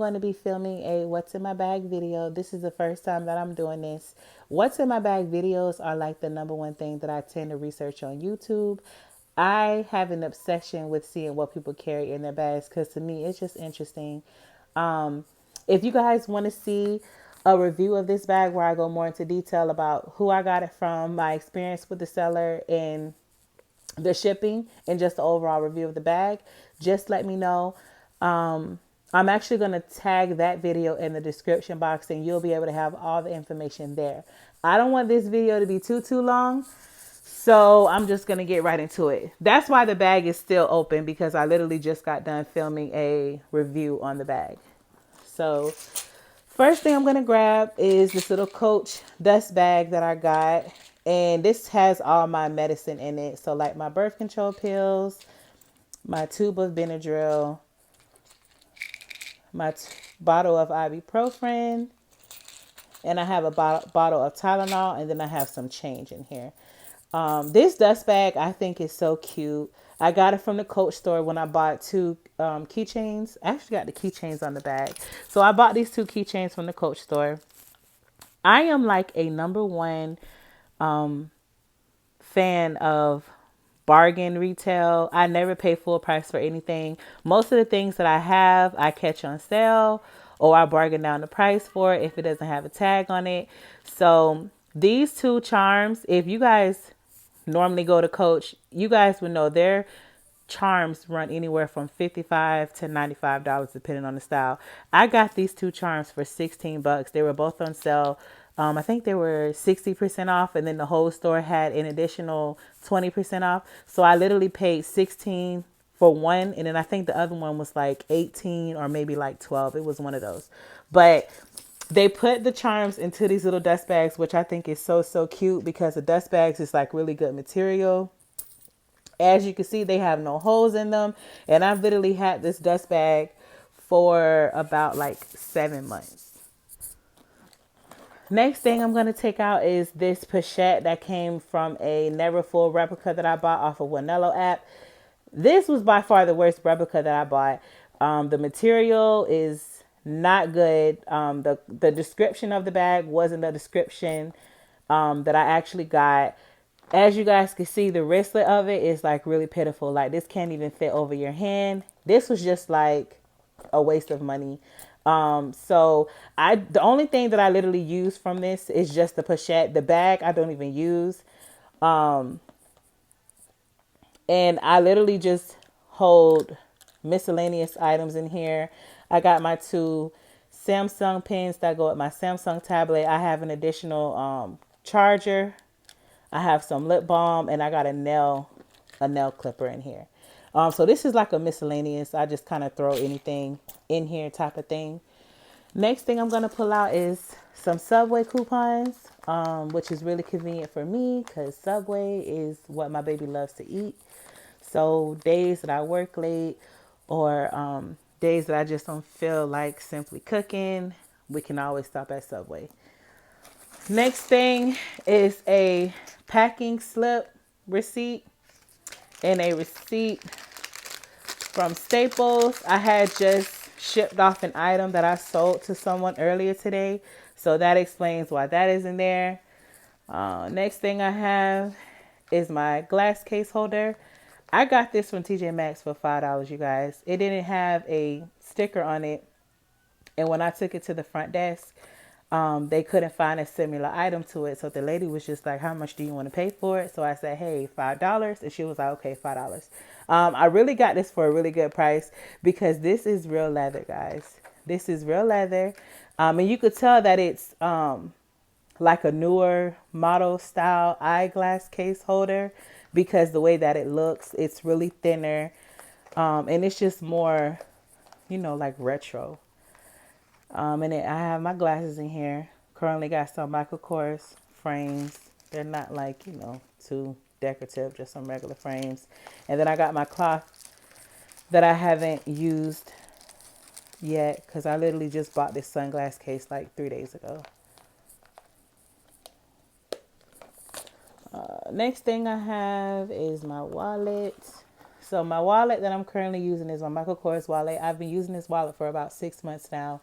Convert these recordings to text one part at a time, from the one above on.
going to be filming a what's in my bag video. This is the first time that I'm doing this. What's in my bag videos are like the number one thing that I tend to research on YouTube. I have an obsession with seeing what people carry in their bags because to me it's just interesting. Um, if you guys want to see a review of this bag where I go more into detail about who I got it from, my experience with the seller, and the shipping, and just the overall review of the bag, just let me know. I'm actually going to tag that video in the description box and you'll be able to have all the information there. I don't want this video to be too long. So I'm just going to get right into it. That's why the bag is still open, because I literally just got done filming a review on the bag. So first thing I'm going to grab is this little Coach dust bag that I got. And this has all my medicine in it. So like my birth control pills, my tube of Benadryl, my bottle of ibuprofen, and I have a bottle of Tylenol, and then I have some change in here. This dust bag I think is so cute. I got it from the Coach store when I bought two keychains. I actually got the keychains on the bag. So I bought these two keychains from the Coach store. I am like a number one fan of bargain retail. I never pay full price for anything. Most of the things that I have, I catch on sale or I bargain down the price for it if it doesn't have a tag on it. So these two charms, if you guys normally go to Coach, you guys would know their charms run anywhere from $55 to $95 depending on the style. I got these two charms for 16 bucks. They were both on sale. I think they were 60% off, and then the whole store had an additional 20% off. So I literally paid 16 for one, and then I think the other one was like 18 or maybe like 12. It was one of those. But they put the charms into these little dust bags, which I think is so cute, because the dust bags is like really good material. As you can see, they have no holes in them. And I've literally had this dust bag for about like 7 months. Next thing I'm going to take out is this pochette that came from a Never Full replica that I bought off of Wanello app. This was by far the worst replica that I bought. The material is not good. The description of the bag wasn't the description that I actually got. As you guys can see, the wristlet of it is like really pitiful. Like this can't even fit over your hand. This was just like a waste of money. So the only thing that I literally use from this is just the pochette. The bag I don't even use. And I literally just hold miscellaneous items in here. I got my two Samsung pens that go with my Samsung tablet. I have an additional charger. I have some lip balm, and I got a nail clipper in here. So this is like a miscellaneous. I just kind of throw anything in here type of thing. Next thing I'm going to pull out is some Subway coupons, which is really convenient for me because Subway is what my baby loves to eat. So days that I work late or days that I just don't feel like simply cooking, we can always stop at Subway. Next thing is a packing slip receipt and a receipt from Staples. I had just shipped off an item that I sold to someone earlier today. So that explains why that isn't there. Next thing I have is my glass case holder. I got this from TJ Maxx for $5, you guys. It didn't have a sticker on it. And when I took it to the front desk, they couldn't find a similar item to it. So the lady was just like, how much do you want to pay for it? So I said, hey, $5. And she was like, okay, $5. I really got this for a really good price because this is real leather, guys. This is real leather. And you could tell that it's like a newer model style eyeglass case holder because the way that it looks, it's really thinner. And it's just more, like retro. And I have my glasses in here. Currently got some Michael Kors frames. They're not like, too decorative, just some regular frames. And then I got my cloth that I haven't used yet because I literally just bought this sunglass case like 3 days ago. Next thing I have is my wallet. So my wallet that I'm currently using is my Michael Kors wallet. I've been using this wallet for about 6 months now.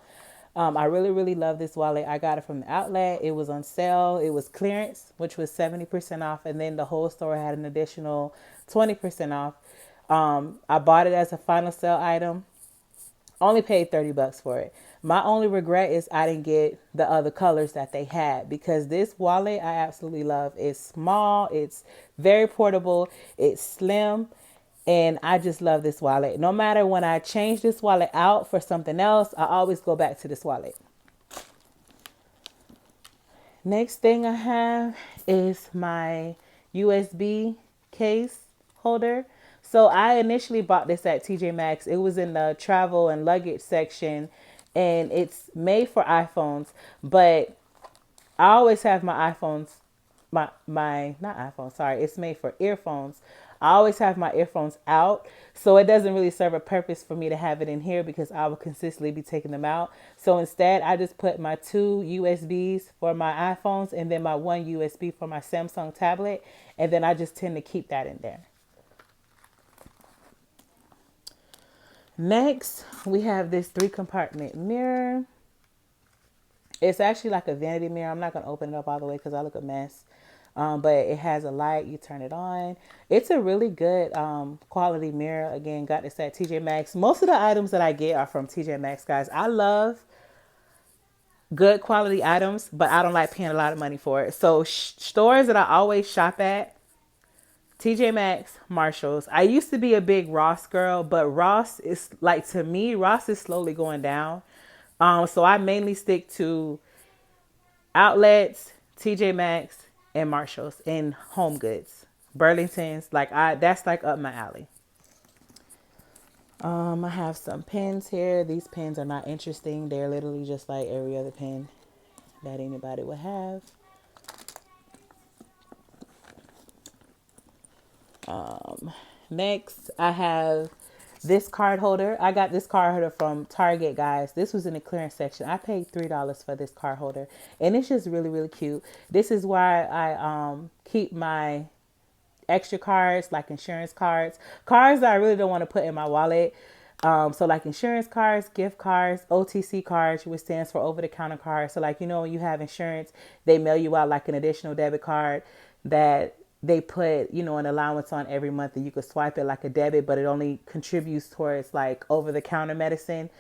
I really, really love this wallet. I got it from the outlet. It was on sale. It was clearance, which was 70% off. And then the whole store had an additional 20% off. I bought it as a final sale item. Only paid $30 for it. My only regret is I didn't get the other colors that they had, because this wallet I absolutely love. It's small, it's very portable, it's slim, and I just love this wallet. No matter when I change this wallet out for something else, I always go back to this wallet. Next thing I have is my USB case holder. So I initially bought this at TJ Maxx. It was in the travel and luggage section, and it's made for iPhones, but I always have my iPhones, my not iPhone, sorry, it's made for earphones. I always have my earphones out, so it doesn't really serve a purpose for me to have it in here because I will consistently be taking them out. So instead, I just put my two USBs for my iPhones and then my one USB for my Samsung tablet, and then I just tend to keep that in there. Next, we have this 3-compartment mirror. It's actually like a vanity mirror. I'm not going to open it up all the way because I look a mess. But it has a light. You turn it on. It's a really good quality mirror. Again, got this at TJ Maxx. Most of the items that I get are from TJ Maxx, guys. I love good quality items, but I don't like paying a lot of money for it. So stores that I always shop at: TJ Maxx, Marshalls. I used to be a big Ross girl, but Ross is like, to me, Ross is slowly going down. So I mainly stick to outlets, TJ Maxx, and Marshalls, and Home Goods. Burlington's, that's like up my alley. I have some pens here. These pens are not interesting. They're literally just like every other pen that anybody would have. Next, I have this card holder. I got this card holder from Target, guys. This was in the clearance section. I paid $3 for this card holder, and it's just really, really cute. This is why I keep my extra cards, like insurance cards that I really don't want to put in my wallet. So like insurance cards, gift cards, OTC cards, which stands for over the counter cards. So like, when you have insurance, they mail you out like an additional debit card that they put, an allowance on every month, and you could swipe it like a debit, but it only contributes towards like over the counter medicine.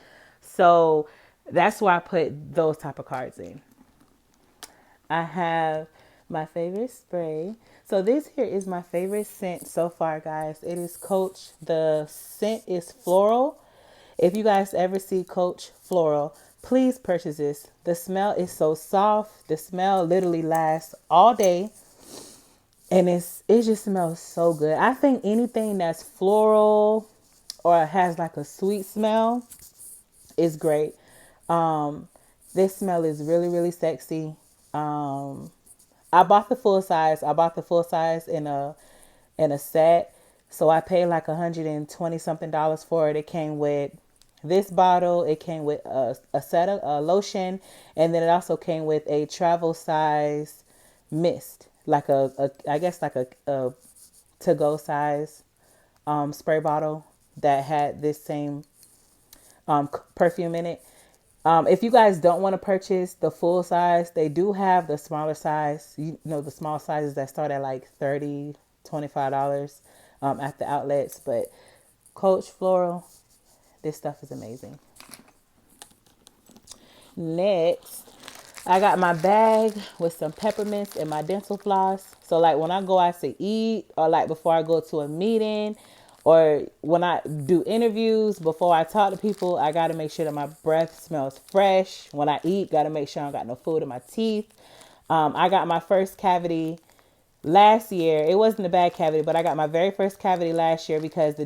So that's why I put those type of cards in. I have my favorite spray. So this here is my favorite scent so far, guys. It is Coach. The scent is floral. If you guys ever see Coach floral, please purchase this. The smell is so soft. The smell literally lasts all day. And it just smells so good. I think anything that's floral or has like a sweet smell is great. This smell is really, really sexy. I bought the full size. I bought the full size in a set. So I paid like $120 something for it. It came with this bottle. It came with a set of lotion, and then it also came with a travel size mist, like I guess like a to-go size spray bottle that had this same perfume in it. If you guys don't want to purchase the full size, they do have the smaller size. The small sizes that start at like $30, $25 at the outlets. But Coach Floral, this stuff is amazing. Next, I got my bag with some peppermints and my dental floss. So like when I go out to eat, or like before I go to a meeting, or when I do interviews, before I talk to people, I got to make sure that my breath smells fresh. When I eat, got to make sure I don't got no food in my teeth. I got my first cavity last year. It wasn't a bad cavity, but I got my very first cavity last year because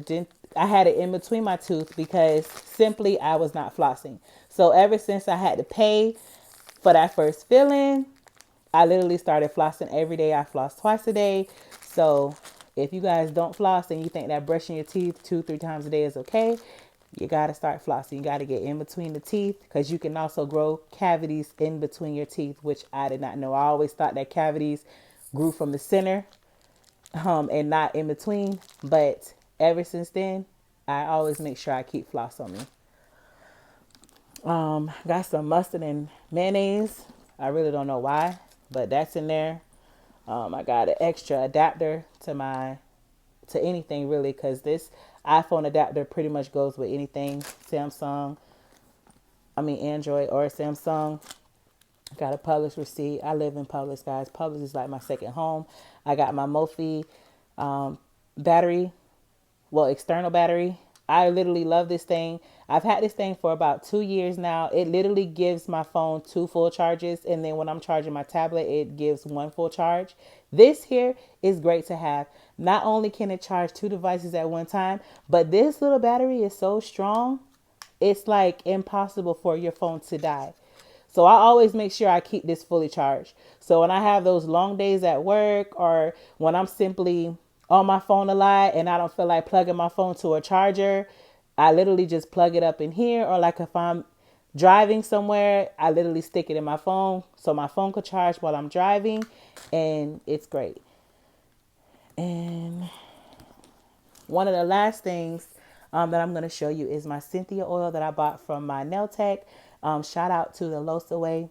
I had it in between my tooth because simply I was not flossing. So ever since I had to pay for that first filling, I literally started flossing every day. I floss twice a day. So if you guys don't floss and you think that brushing your teeth 2-3 times a day is okay, you got to start flossing. You got to get in between the teeth, because you can also grow cavities in between your teeth, which I did not know. I always thought that cavities grew from the center and not in between, but ever since then, I always make sure I keep floss on me. Got some mustard and mayonnaise. I really don't know why, but that's in there. I got an extra adapter to anything really, because this iPhone adapter pretty much goes with anything Android or Samsung. Got a Publix receipt. I live in Publix, guys. Publix is like my second home. I got my Mophie battery, well, external battery. I literally love this thing. I've had this thing for about 2 years now. It literally gives my phone 2 full charges. And then when I'm charging my tablet, it gives 1 full charge. This here is great to have. Not only can it charge 2 devices at one time, but this little battery is so strong. It's like impossible for your phone to die. So I always make sure I keep this fully charged. So when I have those long days at work, or when I'm simply on my phone a lot and I don't feel like plugging my phone to a charger, I literally just plug it up in here. Or like if I'm driving somewhere, I literally stick it in my phone so my phone could charge while I'm driving, and it's great. And one of the last things that I'm going to show you is my Cynthia oil that I bought from my nail tech. Shout out to the Losa Way.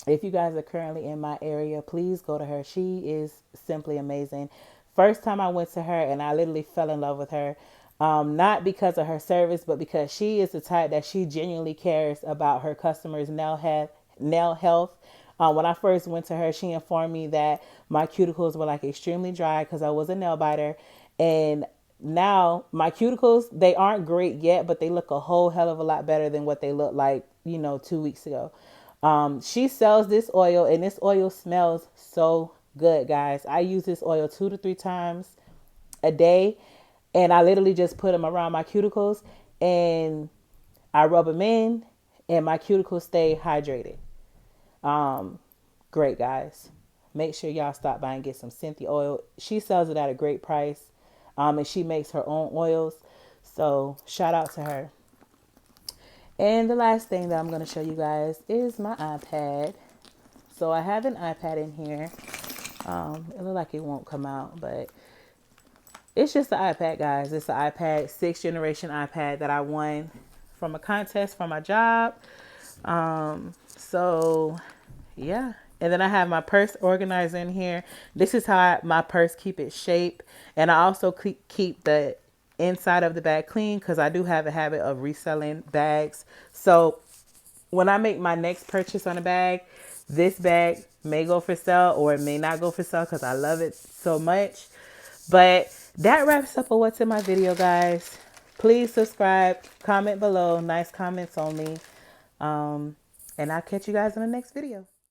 If you guys are currently in my area, please go to her. She is simply amazing. First time I went to her and I literally fell in love with her. Not because of her service, but because she is the type that she genuinely cares about her customers' nail health. When I first went to her, she informed me that my cuticles were like extremely dry because I was a nail biter. And now my cuticles, they aren't great yet, but they look a whole hell of a lot better than what they looked like, 2 weeks ago. She sells this oil, and this oil smells so good, guys. I use this oil 2 to 3 times a day, and I literally just put them around my cuticles and I rub them in, and my cuticles stay hydrated. Great, guys. Make sure y'all stop by and get some Cynthia oil. She sells it at a great price. And she makes her own oils. So shout out to her. And the last thing that I'm going to show you guys is my iPad. So I have an iPad in here. It looks like it won't come out, but it's just an iPad, guys. It's an iPad, 6th generation iPad that I won from a contest for my job. So yeah. And then I have my purse organizer in here. This is how my purse keep its shape. And I also keep the inside of the bag clean because I do have a habit of reselling bags. So when I make my next purchase on a bag, this bag may go for sale or it may not go for sale because I love it so much. But that wraps up what's in my video, guys. Please subscribe, comment below. Nice comments only. And I'll catch you guys in the next video.